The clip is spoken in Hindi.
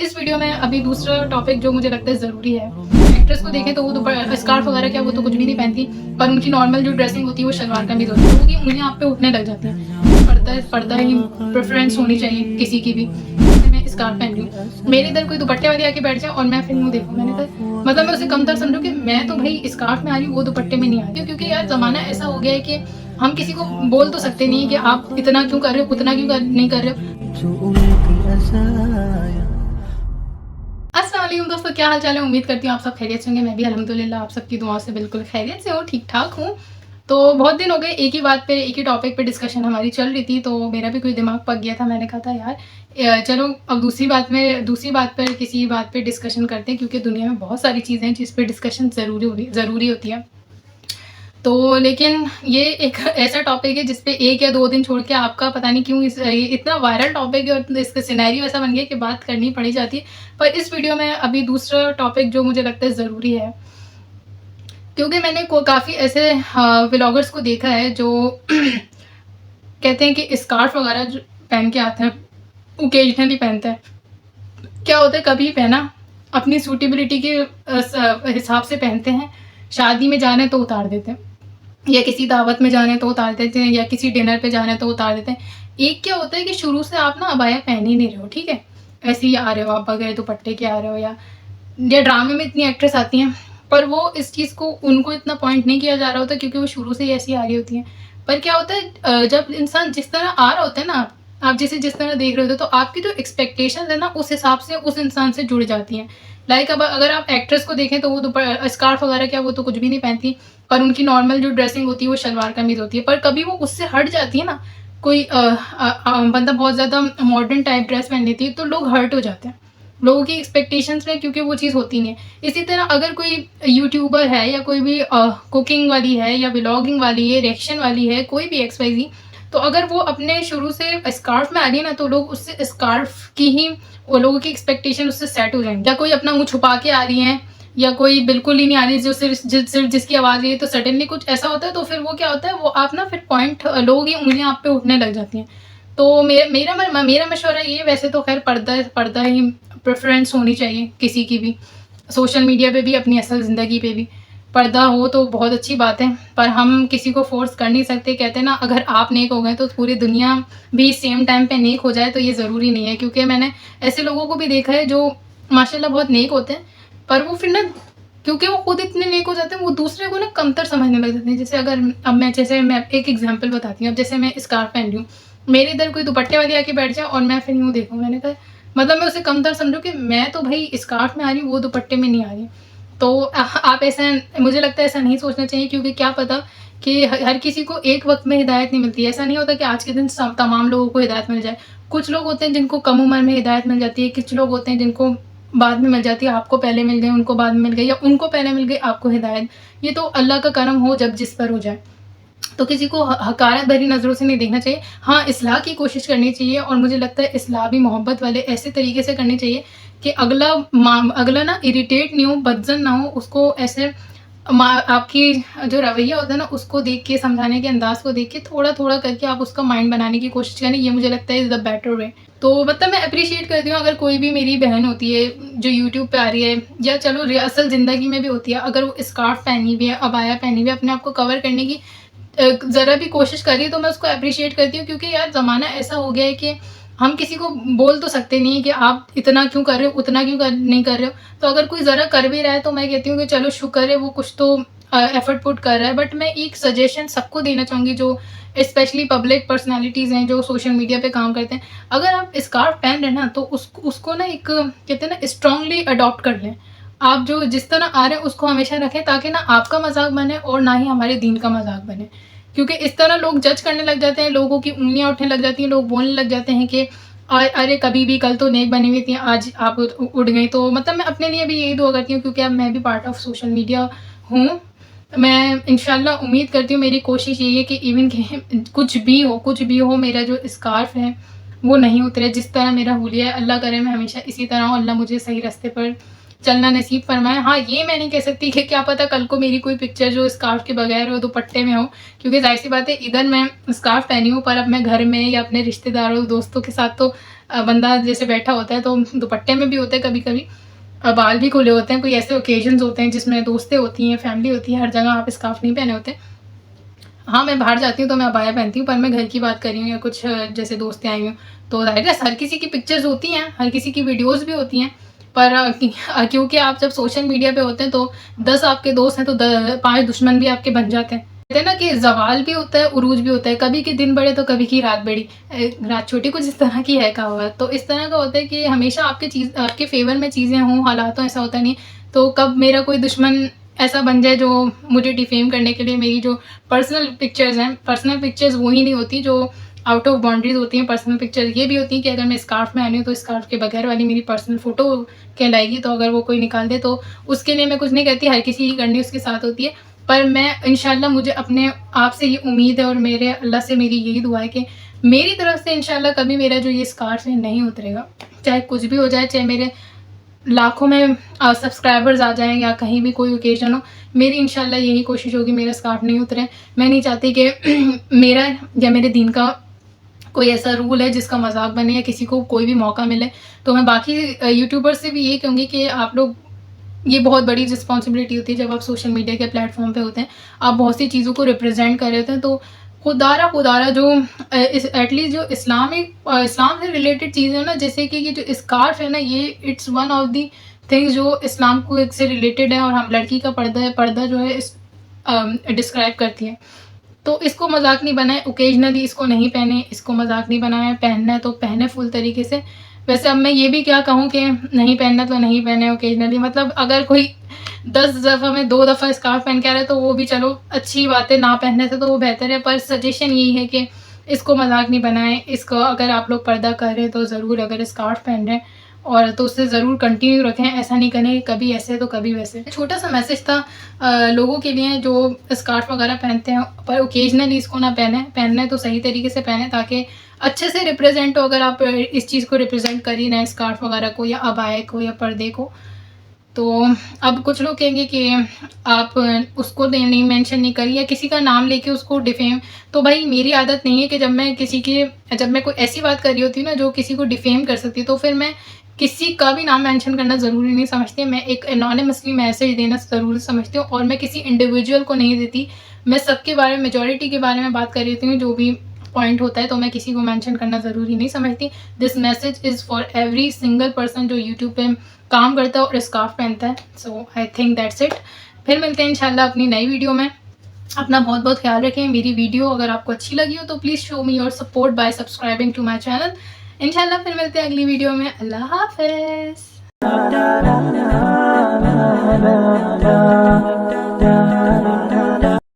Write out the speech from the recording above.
इस वीडियो में अभी दूसरा टॉपिक जो मुझे लगता है ज़रूरी है। एक्ट्रेस को देखें तो वो तो स्कार्फ वगैरह क्या वो तो कुछ भी नहीं पहनती, पर उनकी नॉर्मल जो ड्रेसिंग होती है वो शलवार कमीज होती है, तो उनकी उंगलियां आप पे उठने लग जाती हैं। पर्दा ही प्रेफरेंस होनी चाहिए किसी की भी। जैसे मैं स्कार्फ पहन रही हूँ, मेरे इधर कोई दुपट्टे वाली आके बैठ जाए और मैं फिर मुँह देखूँ, मैंने कहा मतलब मैं उसे कमतर समझूँ कि मैं तो भाई स्कार्फ में आ रही हूँ, वो दुपट्टे में नहीं आ रही हूँ। क्योंकि यार ज़माना ऐसा हो गया है कि हम किसी को बोल तो सकते नहीं है कि आप इतना क्यों कर रहे हो, उतना क्यों नहीं कर रहे हो। अस्सलाम वालेकुम दोस्तों, क्या हाल चाल है। उम्मीद करती हूँ आप सब खैरियत से होंगे। मैं भी अल्हम्दुलिल्लाह आप सबकी दुआ से बिल्कुल खैरियत से हूँ, ठीक ठाक हूँ। तो बहुत दिन हो गए एक ही बात पे, एक ही टॉपिक पे डिस्कशन हमारी चल रही थी, तो मेरा भी कोई दिमाग पक गया था। मैंने कहा था यार चलो अब दूसरी बात पर किसी बात पे डिस्कशन करते हैं, क्योंकि दुनिया में बहुत सारी चीज़ें हैं जिस पे डिस्कशन ज़रूरी होती है। तो लेकिन ये एक ऐसा टॉपिक है जिस पे 1 या 2 दिन छोड़ के आपका पता नहीं क्यों ये इतना वायरल टॉपिक है और इसका सिनेरियो ऐसा बन गया कि बात करनी पड़ ही जाती है। पर इस वीडियो में अभी दूसरा टॉपिक जो मुझे लगता है ज़रूरी है, क्योंकि मैंने काफ़ी ऐसे व्लॉगर्स को देखा है जो कहते हैं कि स्कार्फ वगैरह जो पहन के आते हैं, ओकेजनली पहनते हैं। क्या होता है, कभी पहना, अपनी सूटेबिलिटी के हिसाब से पहनते हैं। शादी में जाना है तो उतार देते हैं, या किसी दावत में जाना है तो उतार देते हैं, या किसी डिनर पे जाना है तो उतार देते हैं। एक क्या होता है कि शुरू से आप ना अबाया पहन ही नहीं रहे हो, ठीक है, ऐसे ही आ रहे हो आप बगैर दुपट्टे के आ रहे हो, या ड्रामे में इतनी एक्ट्रेस आती हैं, पर वो इस चीज़ को उनको इतना पॉइंट नहीं किया जा रहा होता क्योंकि वो शुरू से ही ऐसी आ रही होती हैं। पर क्या होता है जब इंसान जिस तरह आ रहा होता है ना, आप जिस तरह देख रहे होते हो, तो आपकी जो एक्सपेक्टेशंस है ना उस हिसाब से उस इंसान से जुड़ जाती हैं। लाइक अब अगर आप एक्ट्रेस को देखें तो वो स्कार्फ वगैरह क्या वो तो कुछ भी नहीं पहनती, और उनकी नॉर्मल जो ड्रेसिंग होती है वो शलवार कमीज होती है। पर कभी वो उससे हट जाती है ना, कोई बंदा बहुत ज़्यादा मॉडर्न टाइप ड्रेस पहन लेती है, तो लोग हर्ट हो जाते हैं लोगों की एक्सपेक्टेशंस में, क्योंकि वो चीज़ होती नहीं है। इसी तरह अगर कोई यूट्यूबर है, या कोई भी कुकिंग वाली है, या व्लॉगिंग वाली है, रिएक्शन वाली है, कोई भी XYZ, तो अगर वो अपने शुरू से स्कार्फ में आ रही है ना, तो लोग उससे स्कार्फ की ही वो लोगों की एक्सपेक्टेशन उससे सेट हो जाएंगे। या कोई अपना मुँह छुपा के आ रही है, या कोई बिल्कुल ही नहीं आ रही, जो सिर्फ जिसकी आवाज़ है, तो सडनली कुछ ऐसा होता है, तो फिर वो क्या होता है, वो आप ना फिर पॉइंट लोगों की उंगलियां आप पे उठने लग जाती हैं। तो मेरा मशवरा ये, वैसे तो खैर पर्दा ही प्रेफरेंस होनी चाहिए किसी की भी, सोशल मीडिया पे भी, अपनी असल ज़िंदगी पे भी पर्दा हो तो बहुत अच्छी बात है, पर हम किसी को फोर्स कर नहीं सकते। कहते हैं ना, अगर आप नेक हो गए तो पूरी दुनिया भी सेम टाइम पे नेक हो जाए, तो ये ज़रूरी नहीं है। क्योंकि मैंने ऐसे लोगों को भी देखा है जो माशाल्लाह बहुत नेक होते हैं, पर वो फिर ना, क्योंकि वो खुद इतने नेक हो जाते हैं, वो दूसरे को ना कमतर समझने लग जाते हैं। जैसे अगर अब मैं एक एग्जांपल बताती हूँ। अब जैसे मैं स्कार्फ पहन रही हूँ, मेरे इधर कोई दुपट्टे वाली आके बैठ जाए और मैं फिर यूँ देखूँ, मैंने कहा मतलब मैं उसे कमतर समझूँ कि मैं तो भाई स्कार्फ में आ रही हूँ, वो दुपट्टे में नहीं आ रही। तो आप ऐसा, मुझे लगता है ऐसा नहीं सोचना चाहिए, क्योंकि क्या पता कि हर किसी को एक वक्त में हिदायत नहीं मिलती है। ऐसा नहीं होता कि आज के दिन तमाम लोगों को हिदायत मिल जाए। कुछ लोग होते हैं जिनको कम उम्र में हिदायत मिल जाती है, कुछ लोग होते हैं जिनको बाद में मिल जाती है। आपको पहले मिल गई, उनको बाद में मिल गई, या उनको पहले मिल गई, आपको हिदायत। ये तो अल्लाह का करम हो जब जिस पर हो जाए। तो किसी को हकारत भरी नज़रों से नहीं देखना चाहिए। हाँ, इस्लाह की कोशिश करनी चाहिए, और मुझे लगता है इस्लाह भी मोहब्बत वाले ऐसे तरीके से करनी चाहिए कि अगला ना इरिटेट नहीं हो, बदजन ना हो, उसको ऐसे आपकी जो रवैया होता है ना, उसको देख के, समझाने के अंदाज को देख के, थोड़ा थोड़ा करके आप उसका माइंड बनाने की कोशिश करें। ये मुझे लगता है इज़ द बेटर वे। तो मतलब मैं अप्रिशिएट करती हूँ अगर कोई भी मेरी बहन होती है जो यूट्यूब पे आ रही है, या चलो असल ज़िंदगी में भी होती है, अगर वो स्कार्फ पहनी हुई है, अबाया पहनी हुई है, अपने आप को कवर करने की ज़रा भी कोशिश कर रही है, तो मैं उसको अप्रिशिएट करती हूँ। क्योंकि यार ज़माना ऐसा हो गया है कि हम किसी को बोल तो सकते नहीं है कि आप इतना क्यों कर रहे हो, उतना क्यों नहीं कर रहे हो। तो अगर कोई ज़रा कर भी रहा है, तो मैं कहती हूँ कि चलो शुक्र है, वो कुछ तो एफर्ट पुट कर रहा है। बट मैं एक सजेशन सबको देना चाहूँगी, जो स्पेशली पब्लिक पर्सनैलिटीज़ हैं, जो सोशल मीडिया पे काम करते हैं। अगर आप स्कार्फ पहन रहे हैं ना, तो उसको ना एक कहते हैं ना, स्ट्रांगली अडॉप्ट कर लें। आप जो जिस तरह आ रहे हैं उसको हमेशा रखें, ताकि ना आपका मजाक बने और ना ही हमारे दीन का मजाक बने। क्योंकि इस तरह लोग जज करने लग जाते हैं, लोगों की उंगलियां उठने लग जाती हैं, लोग बोलने लग जाते हैं कि अरे कभी भी कल तो नेक बनी हुई थी, आज आप उड़ गई। तो मतलब मैं अपने लिए भी यही दुआ करती हूँ, क्योंकि अब मैं भी पार्ट ऑफ सोशल मीडिया हूँ। मैं इंशाल्लाह उम्मीद करती हूँ, मेरी कोशिश यही है कि इवन कि कुछ भी हो, मेरा जो स्कार्फ है वो नहीं उतरे। जिस तरह मेरा हुलिया है, अल्लाह करे मैं हमेशा इसी तरह हूँ, अल्लाह मुझे सही रास्ते पर चलना नसीब फरमाए। हाँ, ये मैं नहीं कह सकती कि क्या पता कल को मेरी कोई पिक्चर जो स्कार्फ के बगैर हो, दुपट्टे में हो, क्योंकि ज़ाहिर सी बात है इधर मैं स्कार्फ पहनी हूँ, पर अब मैं घर में या अपने रिश्तेदारों दोस्तों के साथ तो बंदा जैसे बैठा होता है तो दुपट्टे में भी होता है कभी कभी, बाल भी खुले होते हैं, कोई ऐसे ओकेजन्स होते हैं जिसमें दोस्तें होती हैं, फैमिली होती है, हर जगह आप स्कार्फ नहीं पहने होते। हाँ, मैं बाहर जाती हूँ तो मैं अबाया पहनती हूँ, पर मैं घर की बात कर रही हूँ या कुछ जैसे दोस्तें आई हों, तो ज़ाहिर है हर किसी की पिक्चर्स होती हैं, हर किसी की वीडियोज़ भी होती हैं। पर क्योंकि आप जब सोशल मीडिया पे होते हैं तो 10 आपके दोस्त हैं तो 5 दुश्मन भी आपके बन जाते हैं। कहते हैं ना कि ज़वाल भी होता है, उरूज भी होता है, कभी की दिन बड़े तो कभी की रात बड़ी, रात छोटी, कुछ इस तरह की है कहावत। तो इस तरह का होता है कि हमेशा आपके फ़ेवर में चीज़ें हों, हालातों ऐसा होता नहीं। तो कब मेरा कोई दुश्मन ऐसा बन जाए जो मुझे डिफेम करने के लिए मेरी जो पर्सनल पिक्चर्स वो ही नहीं होती जो आउट ऑफ बाउंड्रीज होती हैं। पर्सनल पिक्चर्स ये भी होती हैं कि अगर मैं स्कार्फ में आ रही हूँ तो स्कार्फ के बगैर वाली मेरी पर्सनल फ़ोटो कहलाएगी, तो अगर वो कोई निकाल दे तो उसके लिए मैं कुछ नहीं कहती, हर किसी की करनी उसके साथ होती है। पर मैं इंशाल्लाह, मुझे अपने आप से ये उम्मीद है और मेरे अल्लाह से मेरी यही दुआ है कि मेरी तरफ से इंशाल्लाह कभी मेरा जो ये स्कार्फ है नहीं उतरेगा, चाहे कुछ भी हो जाए, चाहे मेरे लाखों में सब्सक्राइबर्स आ जाएँ या कहीं भी कोई ओकेज़न हो, मेरी इंशाल्लाह यही कोशिश होगी मेरा स्कार्फ नहीं उतरे। मैं नहीं चाहती कि मेरा या मेरे दीन का कोई ऐसा रूल है जिसका मज़ाक बने या किसी को कोई भी मौका मिले। तो मैं बाकी यूट्यूबर्स से भी ये कहूँगी कि आप लोग, ये बहुत बड़ी रिस्पॉन्सिबिलिटी होती है जब आप सोशल मीडिया के प्लेटफॉर्म पे होते हैं, आप बहुत सी चीज़ों को रिप्रेजेंट कर रहे होते हैं, तो खुदारा जो एटलीस्ट जो इस्लाम से रिलेटेड चीज़ें हैं ना, जैसे कि ये जो स्कार्फ है ना, ये it's one of the things जो इस्लाम को से रिलेटेड है, और हम लड़की का पर्दा जो है इस डिस्क्राइब करती है। तो इसको मजाक नहीं बनाए, ओकेजनली इसको नहीं पहने, इसको मजाक नहीं बनाए, पहनना है तो पहने फुल तरीके से। वैसे अब मैं ये भी क्या कहूँ कि नहीं पहनना तो नहीं पहने ओकेजनली, मतलब अगर कोई 10 दफ़ा में 2 दफ़ा स्कार्फ पहन के आ रहा है तो वो भी चलो अच्छी बात है, ना पहनने से तो वो बेहतर है। पर सजेशन यही है कि इसको मजाक नहीं बनाएं, इसको अगर आप लोग पर्दा कर रहे हैं तो ज़रूर, अगर स्कार्फ पहन रहे हैं और तो उससे ज़रूर कंटिन्यू रखें, ऐसा नहीं करें कि कभी ऐसे तो कभी वैसे। छोटा सा मैसेज था लोगों के लिए जो स्कार्फ वगैरह पहनते हैं, पर ओकेजनली इसको ना पहनना है तो सही तरीके से पहने ताकि अच्छे से रिप्रेजेंट हो। अगर आप इस चीज़ को रिप्रेजेंट कर ही रहे हैं, स्कार्फ वगैरह को या अबाए को या पर्दे को, तो अब कुछ लोग कहेंगे कि आप उसको नहीं मेंशन नहीं करिए या किसी का नाम लेके उसको डिफेम। तो भाई मेरी आदत नहीं है कि जब मैं कोई ऐसी बात कर रही होती हूँ ना जो किसी को डिफेम कर सकती है, तो फिर मैं किसी का भी नाम मेंशन करना ज़रूरी नहीं समझती। मैं एक एनोनिमसली मैसेज देना ज़रूरी समझती हूँ, और मैं किसी इंडिविजुअल को नहीं देती। मैं सबके बारे में, मेजॉरिटी के बारे में बात कर रही होती हूँ, जो भी पॉइंट होता है तो मैं किसी को मेंशन करना ज़रूरी नहीं समझती। This message is for every single person जो यूट्यूब पे काम करता है और स्कार्फ पहनता है। सो आई थिंक दैट्स इट। फिर मिलते हैं इंशाल्लाह अपनी नई वीडियो में। अपना बहुत बहुत ख्याल रखें। मेरी वीडियो अगर आपको अच्छी लगी हो तो please show me your support by subscribing to my channel. इंशाल्लाह फिर मिलते हैं अगली वीडियो में। अल्लाह हाफ़िज़।